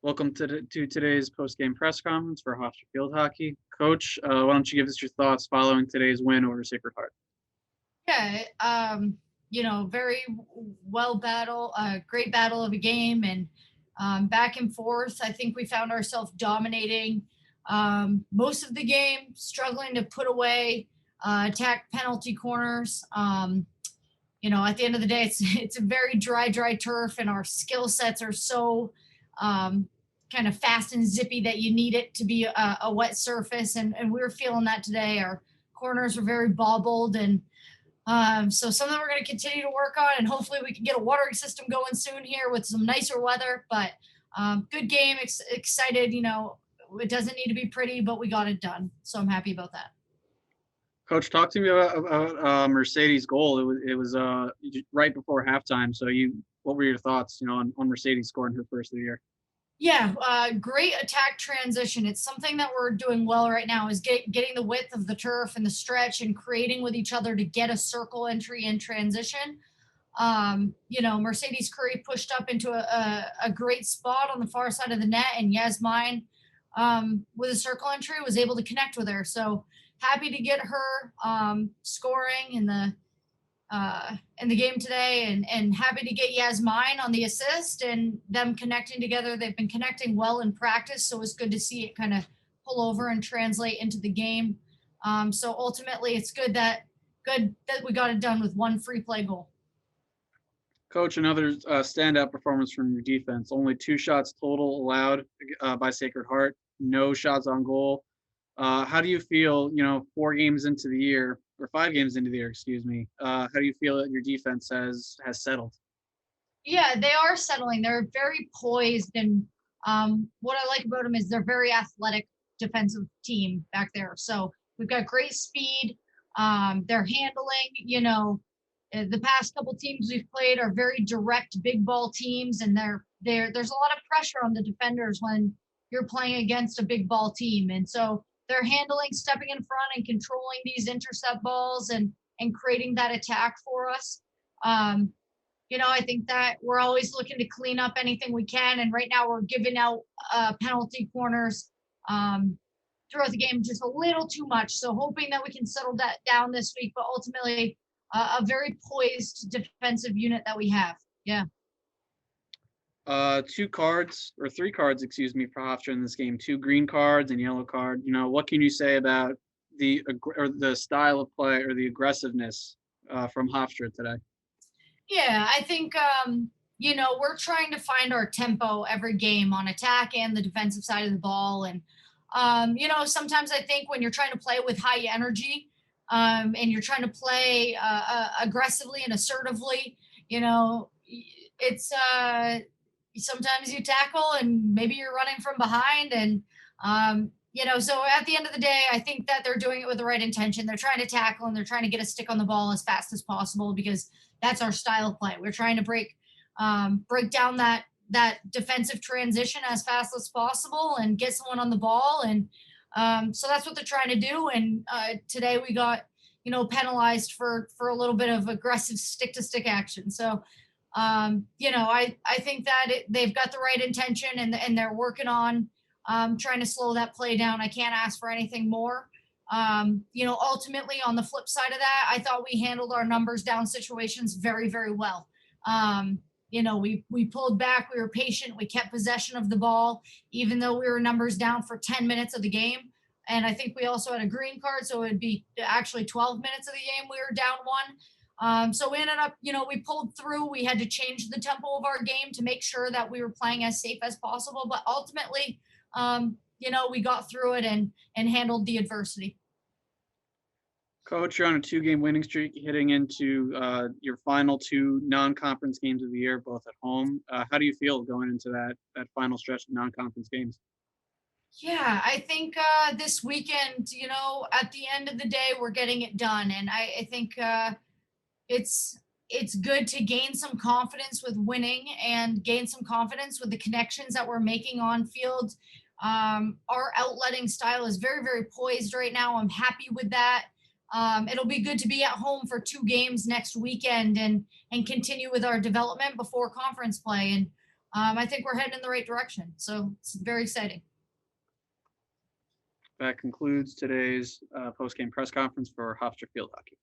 Welcome to today's post-game press conference for Hofstra Field Hockey. Coach, why don't you give us your thoughts following today's win over Sacred Heart? Yeah, very well battle, great battle of a game, and back and forth. I think we found ourselves dominating most of the game, struggling to put away attack penalty corners. At the end of the day, it's a very dry turf, and our skill sets are so um, kind of fast and zippy that you need it to be a wet surface, and we were feeling that today. Our corners were very bobbled, and so something we're going to continue to work on, and hopefully we can get a watering system going soon here with some nicer weather. But good game, excited. It doesn't need to be pretty, but we got it done. So I'm happy about that. Coach, talk to me about Mercedes' goal. It was right before halftime. So what were your thoughts? On Mercedes scoring her first of the year. Yeah, great attack transition. It's something that we're doing well right now is getting the width of the turf and the stretch and creating with each other to get a circle entry in transition. Mercedes Curry pushed up into a great spot on the far side of the net, and Yasmine, with a circle entry, was able to connect with her. So happy to get her scoring in the game today, and happy to get Yasmine on the assist and them connecting together. They've been connecting well in practice, so it's good to see it kind of pull over and translate into the game. So ultimately, it's good that we got it done with one free play goal. Coach, another standout performance from your defense. Only 2 shots total allowed by Sacred Heart. No shots on goal. How do you feel? 4 games into the year, or 5 games into the year, excuse me. How do you feel that your defense has settled? Yeah, they are settling. They're very poised, and what I like about them is they're very athletic defensive team back there. So we've got great speed. They're handling. The past couple teams we've played are very direct, big ball teams, and there's a lot of pressure on the defenders when you're playing against a big ball team, and so they're handling, stepping in front, and controlling these intercept balls and creating that attack for us. Um, I think that we're always looking to clean up anything we can. And right now we're giving out penalty corners throughout the game just a little too much. So hoping that we can settle that down this week, but ultimately a very poised defensive unit that we have. Yeah. 2 cards or 3 cards, excuse me, for Hofstra in this game. 2 green cards and yellow card. What can you say about the style of play or the aggressiveness from Hofstra today? Yeah, I think we're trying to find our tempo every game on attack and the defensive side of the ball. And sometimes I think when you're trying to play with high energy, and you're trying to play aggressively and assertively, it's sometimes you tackle and maybe you're running from behind, and so at the end of the day, I think that they're doing it with the right intention. They're trying to tackle and they're trying to get a stick on the ball as fast as possible because that's our style of play. We're trying to break down that defensive transition as fast as possible and get someone on the ball. And so that's what they're trying to do. And today we got penalized for a little bit of aggressive stick to stick action. So I think that they've got the right intention, and they're working on trying to slow that play down. I can't ask for anything more. Ultimately, on the flip side of that, I thought we handled our numbers down situations very, very well. We pulled back, we were patient, we kept possession of the ball, even though we were numbers down for 10 minutes of the game. And I think we also had a green card, so it'd be actually 12 minutes of the game we were down one. So we ended up, we pulled through. We had to change the tempo of our game to make sure that we were playing as safe as possible. But ultimately, we got through it and handled the adversity. Coach, you're on a 2-game winning streak, hitting into your final 2 non-conference games of the year, both at home. How do you feel going into that final stretch of non-conference games? Yeah, I think this weekend, at the end of the day, we're getting it done, and I think it's it's good to gain some confidence with winning and gain some confidence with the connections that we're making on field. Our outletting style is very, very poised right now. I'm happy with that. It'll be good to be at home for 2 games next weekend and continue with our development before conference play. And I think we're heading in the right direction. So it's very exciting. That concludes today's post-game press conference for Hofstra Field Hockey.